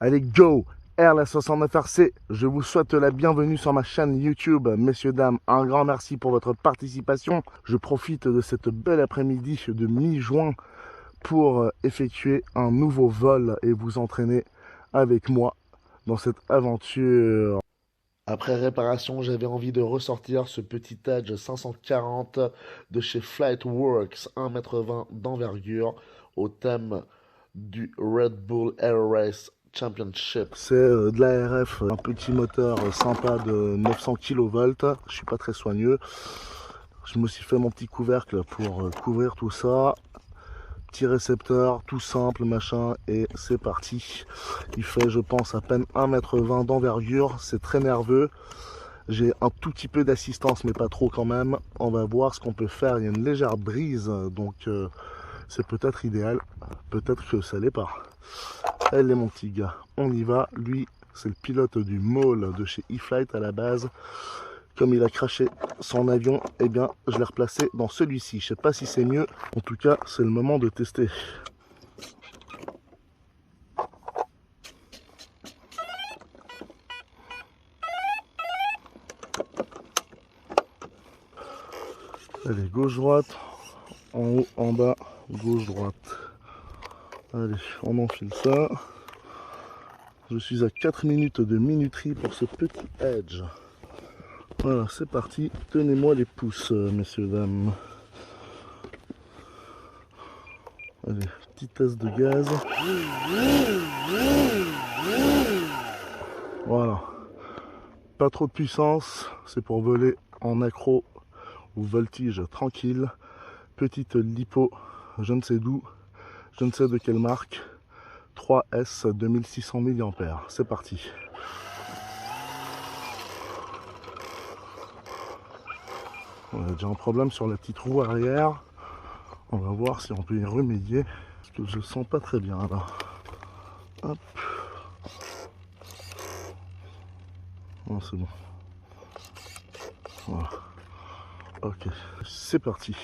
Allez, go! RLS69RC, je vous souhaite la bienvenue sur ma chaîne YouTube. Messieurs, dames, un grand merci pour votre participation. Je profite de cette belle après-midi de mi-juin pour effectuer un nouveau vol et vous entraîner avec moi dans cette aventure. Après réparation, j'avais envie de ressortir ce petit Edge 540 de chez Flightworks, 1,20 m d'envergure, au thème du Red Bull Air Race Championship. C'est de l'ARF, un petit moteur sympa de 900 kV. Je suis pas très soigneux. Je me suis fait mon petit couvercle pour couvrir tout ça. Petit récepteur, tout simple, machin, et c'est parti. Il fait, je pense, à peine 1,20 m d'envergure. C'est très nerveux. J'ai un tout petit peu d'assistance, mais pas trop quand même. On va voir ce qu'on peut faire. Il y a une légère brise, donc c'est peut-être idéal. Peut-être que ça l'est pas. Elle est mon petit gars. On y va. Lui, c'est le pilote du MAUL de chez E-Flight à la base. Comme il a craché son avion, eh bien, je l'ai replacé dans celui-ci. Je sais pas si c'est mieux. En tout cas, c'est le moment de tester. Allez, gauche-droite. En haut, en bas, gauche-droite. Allez, on enfile ça. Je suis à 4 minutes de minuterie pour ce petit Edge. Voilà, c'est parti. Tenez-moi les pouces, messieurs, dames. Allez, petit test de gaz. Voilà. Pas trop de puissance. C'est pour voler en accro ou voltige tranquille. Petite lipo, je ne sais d'où, je ne sais de quelle marque. 3S 2600 mAh. C'est parti. On a déjà un problème sur la petite roue arrière. On va voir si on peut y remédier. Parce que je sens pas très bien là. Hop. Oh, c'est bon. Voilà. Ok. C'est parti.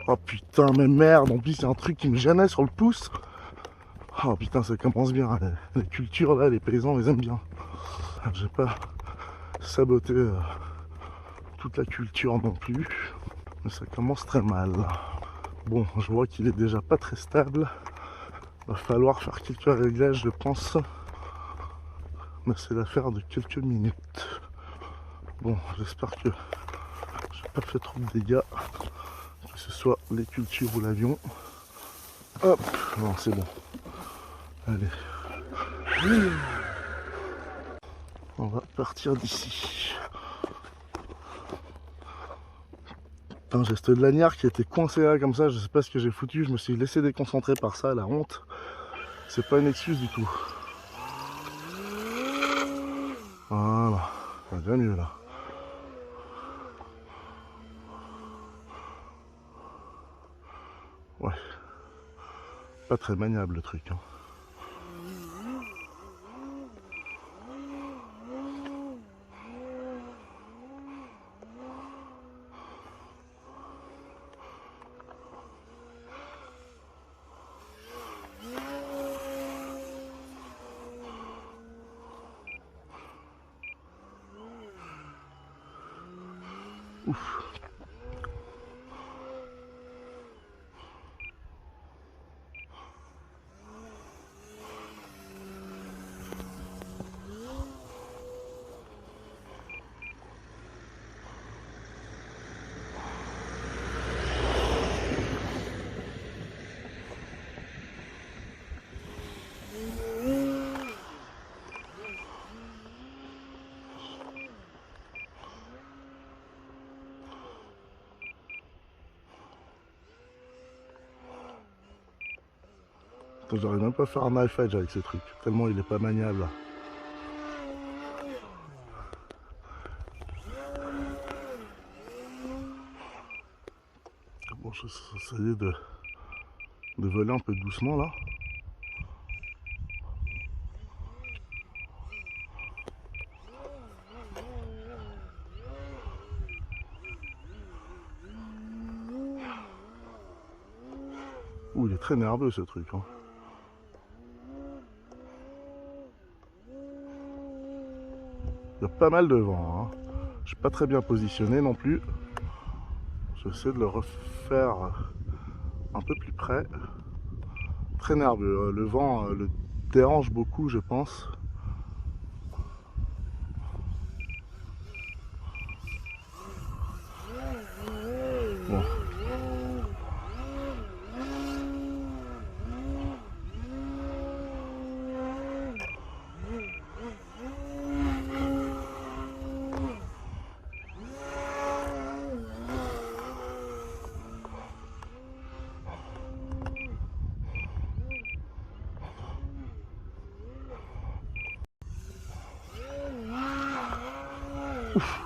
Oh putain, mais merde. En plus, c'est un truc qui me gênait sur le pouce. Oh putain, ça commence bien. La culture là, les paysans, ils aiment bien. J'ai pas saboté toute la culture non plus. Mais ça commence très mal. Bon, je vois qu'il est déjà pas très stable. Va falloir faire quelques réglages, je pense. Mais c'est l'affaire de quelques minutes. Bon, j'espère que j'ai pas fait trop de dégâts. Que ce soit les cultures ou l'avion. Hop, non, c'est bon. Allez. On va partir d'ici. Un geste de lanière qui était coincé là comme ça, je sais pas ce que j'ai foutu, je me suis laissé déconcentrer par ça, la honte. C'est pas une excuse du tout. Voilà, ça va déjà mieux là. Ouais, pas très maniable le truc. Hein. Ouf. J'arrive même pas à faire un knife edge avec ce truc, tellement il est pas maniable. Bon, je vais essayer de voler un peu doucement là. Ouh, il est très nerveux ce truc. Hein. Il y a pas mal de vent. Hein. Je suis pas très bien positionné non plus. J'essaie de le refaire un peu plus près. Très nerveux. Le vent le dérange beaucoup, je pense. Bon. Ouf.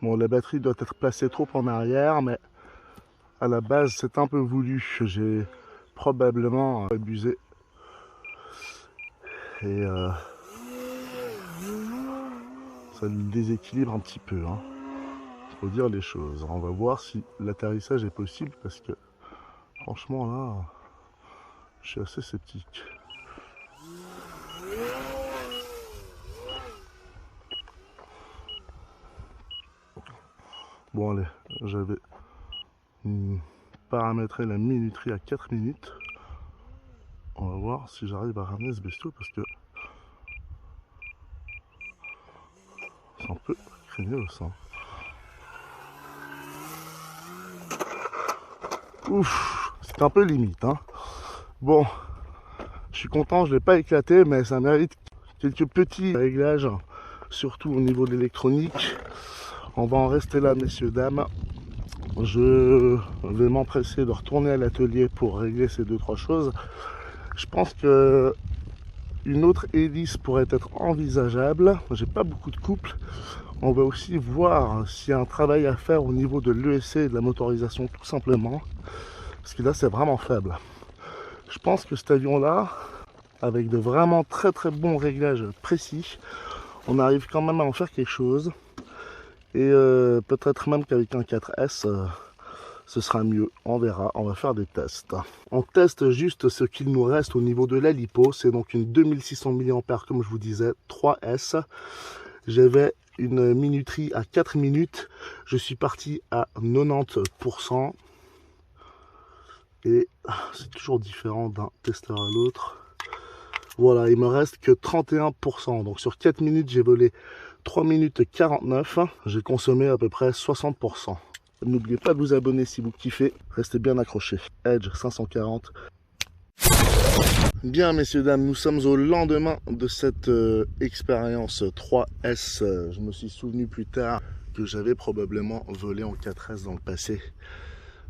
Bon, la batterie doit être placée trop en arrière, mais à la base, c'est un peu voulu. J'ai probablement abusé. Et ça le déséquilibre un petit peu. Hein. Faut dire les choses. On va voir si l'atterrissage est possible parce que franchement là, je suis assez sceptique. Bon allez, j'avais paramétré la minuterie à 4 minutes. On va voir si j'arrive à ramener ce bestiau parce que c'est un peu craignos. Hein. Ouf, c'est un peu limite. Hein. Bon, je suis content, je ne l'ai pas éclaté, mais ça mérite quelques petits réglages, surtout au niveau de l'électronique. On va en rester là, messieurs, dames. Je vais m'empresser de retourner à l'atelier pour régler ces 2-3 choses. Je pense que une autre hélice pourrait être envisageable. J'ai pas beaucoup de couple. On va aussi voir s'il y a un travail à faire au niveau de l'ESC et de la motorisation, tout simplement. Parce que là, c'est vraiment faible. Je pense que cet avion-là, avec de vraiment très très bons réglages précis, on arrive quand même à en faire quelque chose. Et peut-être même qu'avec un 4S, ce sera mieux. On verra, on va faire des tests. On teste juste ce qu'il nous reste au niveau de la lipo. C'est donc une 2600 mAh, comme je vous disais, 3S. J'avais une minuterie à 4 minutes. Je suis parti à 90%. Et c'est toujours différent d'un testeur à l'autre. Voilà, il me reste que 31%. Donc sur 4 minutes, j'ai volé 3 minutes 49. J'ai consommé à peu près 60%. N'oubliez pas de vous abonner si vous kiffez. Restez bien accrochés. Edge 540. Bien, messieurs, dames, nous sommes au lendemain de cette expérience 3S. Je me suis souvenu plus tard que j'avais probablement volé en 4S dans le passé,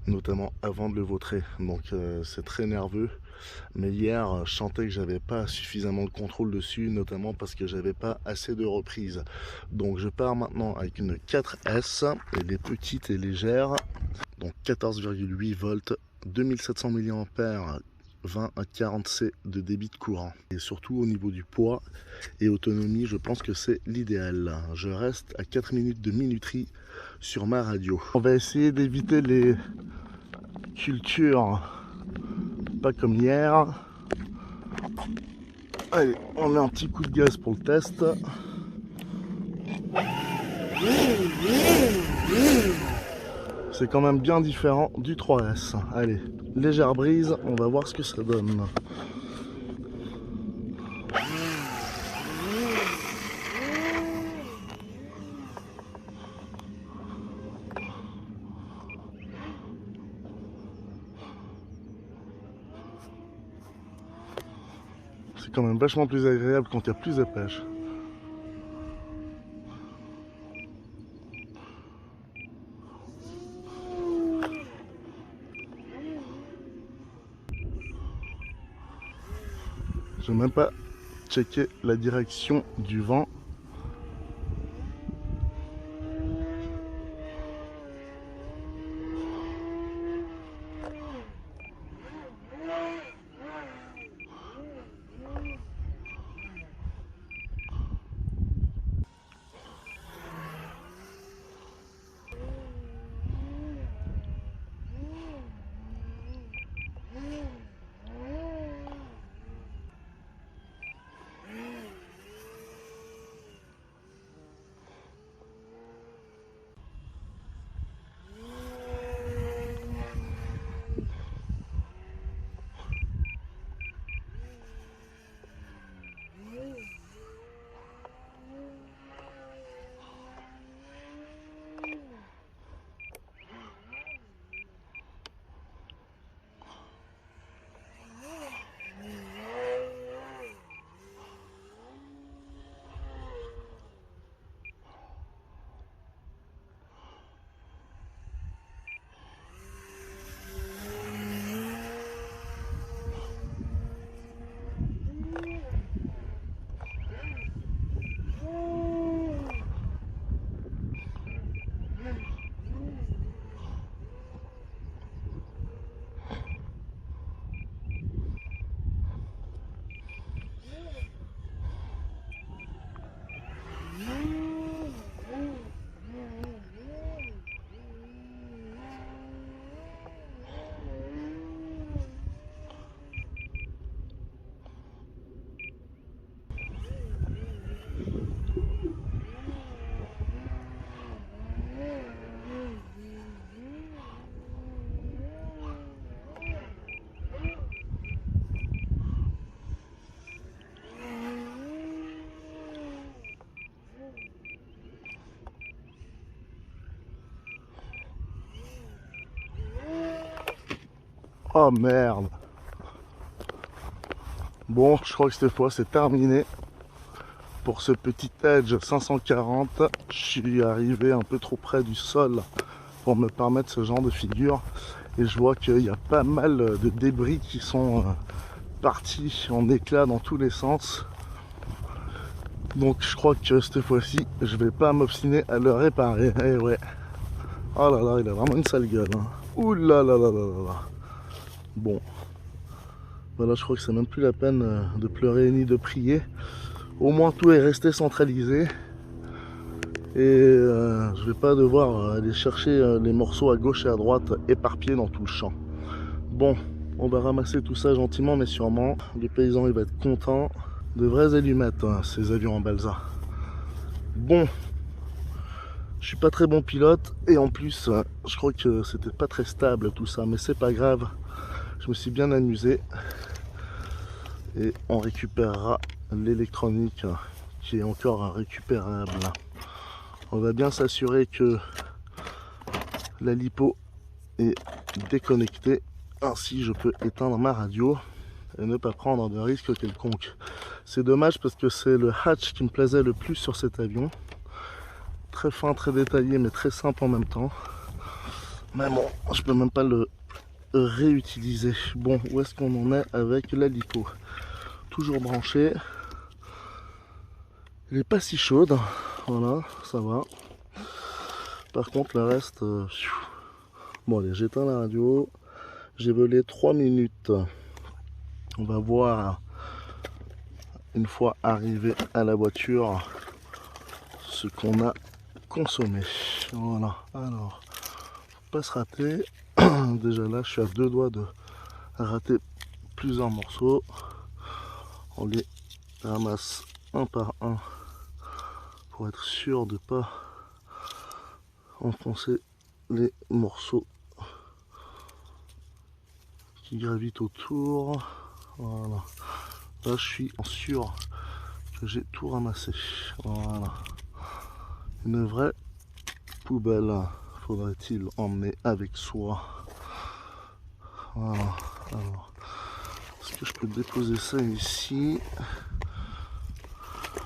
notamment avant de le vautrer. Donc c'est très nerveux. Mais hier, je sentais que j'avais pas suffisamment de contrôle dessus, notamment parce que j'avais pas assez de reprises. Donc je pars maintenant avec une 4S, elle est petite et légère, donc 14,8 volts, 2700 mAh, 20 à 40 C de débit de courant. Et surtout au niveau du poids et autonomie, je pense que c'est l'idéal. Je reste à 4 minutes de minuterie sur ma radio. On va essayer d'éviter les cultures pas comme hier. Allez, on met un petit coup de gaz pour le test. C'est quand même bien différent du 3S. Allez, légère brise, on va voir ce que ça donne. C'est quand même vachement plus agréable quand il y a plus de pêche. Je n'ai même pas checké la direction du vent. Oh merde. Bon, je crois que cette fois c'est terminé. Pour ce petit edge 540, je suis arrivé un peu trop près du sol pour me permettre ce genre de figure. Et je vois qu'il y a pas mal de débris qui sont partis en éclats dans tous les sens. Donc je crois que cette fois-ci, je vais pas m'obstiner à le réparer. Eh ouais. Oh là là, il a vraiment une sale gueule. Hein. Ouh là là là là là là. Bon. Voilà, je crois que c'est même plus la peine de pleurer ni de prier. Au moins tout est resté centralisé. Et je vais pas devoir aller chercher les morceaux à gauche et à droite éparpillés dans tout le champ. Bon, on va ramasser tout ça gentiment mais sûrement. Les paysans ils vont être contents. De vraies allumettes, hein, ces avions en balsa. Bon, je suis pas très bon pilote et en plus je crois que c'était pas très stable tout ça, mais c'est pas grave. Je me suis bien amusé et on récupérera l'électronique qui est encore récupérable. On va bien s'assurer que la lipo est déconnectée, ainsi je peux éteindre ma radio et ne pas prendre de risque quelconque. C'est dommage parce que c'est le hatch qui me plaisait le plus sur cet avion. Très fin, très détaillé, mais très simple en même temps. Mais bon, je peux même pas le réutiliser. Bon, où est-ce qu'on en est avec la lipo? Toujours branché. Elle n'est pas si chaude. Voilà, ça va. Par contre, le reste... Bon, allez, j'éteins la radio. J'ai volé 3 minutes. On va voir, une fois arrivé à la voiture, ce qu'on a consommé. Voilà, alors, faut pas se rater. Déjà là, je suis à 2 doigts de rater plusieurs morceaux. On les ramasse un par un pour être sûr de pas enfoncer les morceaux qui gravitent autour. Voilà, là je suis sûr que j'ai tout ramassé. Voilà, une vraie poubelle faudrait-il emmener avec soi. Voilà, alors Est-ce que je peux déposer ça ici?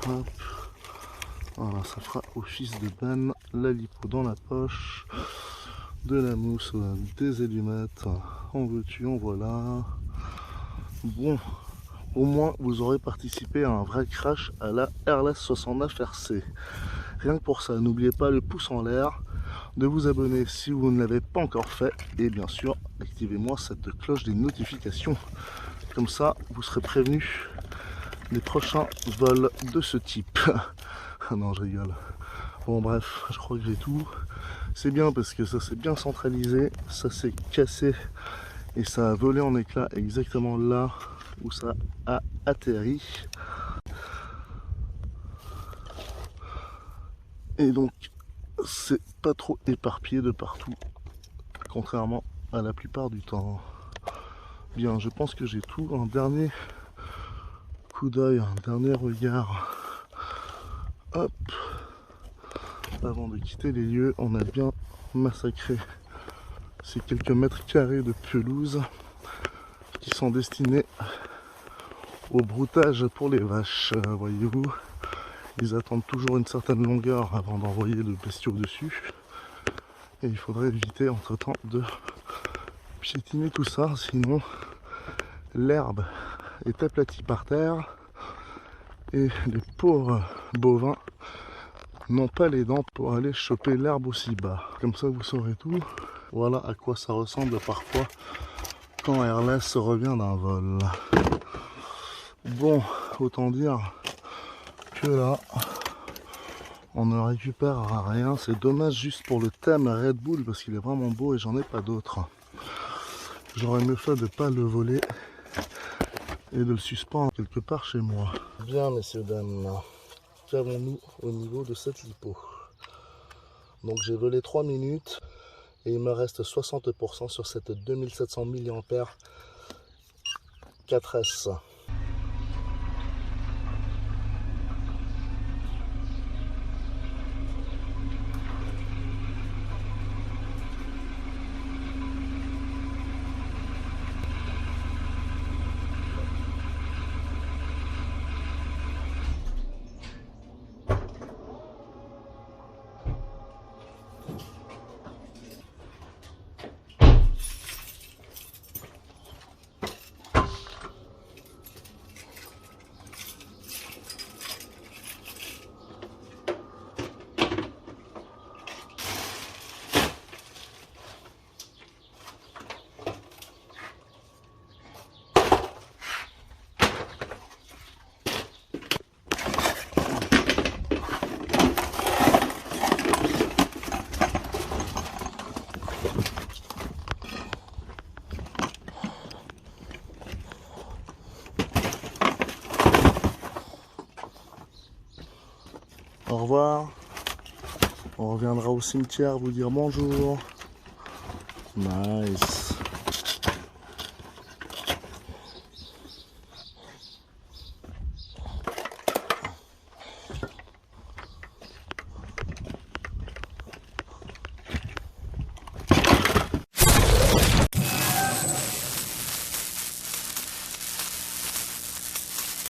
Hop. Voilà, ça fera office de benne. La lipo dans la poche, de la mousse, des allumettes, en veux-tu, en voilà. Bon, au moins vous aurez participé à un vrai crash à la Airless 69 RC. Rien que pour ça, n'oubliez pas le pouce en l'air, de vous abonner si vous ne l'avez pas encore fait, et bien sûr, activez-moi cette cloche des notifications. Comme ça, vous serez prévenus des prochains vols de ce type. Non, je rigole. Bon, bref, je crois que j'ai tout. C'est bien parce que ça s'est bien centralisé, ça s'est cassé et ça a volé en éclats exactement là où ça a atterri. Et donc, c'est pas trop éparpillé de partout, contrairement à la plupart du temps. Bien, je pense que j'ai tout. Un dernier coup d'œil, un dernier regard. Hop. Avant de quitter les lieux, on a bien massacré ces quelques mètres carrés de pelouse qui sont destinés au broutage pour les vaches. Voyez-vous, ils attendent toujours une certaine longueur avant d'envoyer le bestiau dessus. Et il faudrait éviter entre temps de piétiner tout ça, sinon l'herbe est aplatie par terre et les pauvres bovins n'ont pas les dents pour aller choper l'herbe aussi bas. Comme ça vous saurez tout. Voilà à quoi ça ressemble parfois quand Airless revient d'un vol. Bon, autant dire que là on ne récupère rien. C'est dommage juste pour le thème Red Bull parce qu'il est vraiment beau et j'en ai pas d'autres. J'aurais mieux fait de ne pas le voler et de le suspendre quelque part chez moi. Bien messieurs dames, qu'avons-nous au niveau de cette lipo? Donc j'ai volé 3 minutes et il me reste 60% sur cette 2700 mAh 4S. Au revoir. On reviendra au cimetière vous dire bonjour. Nice.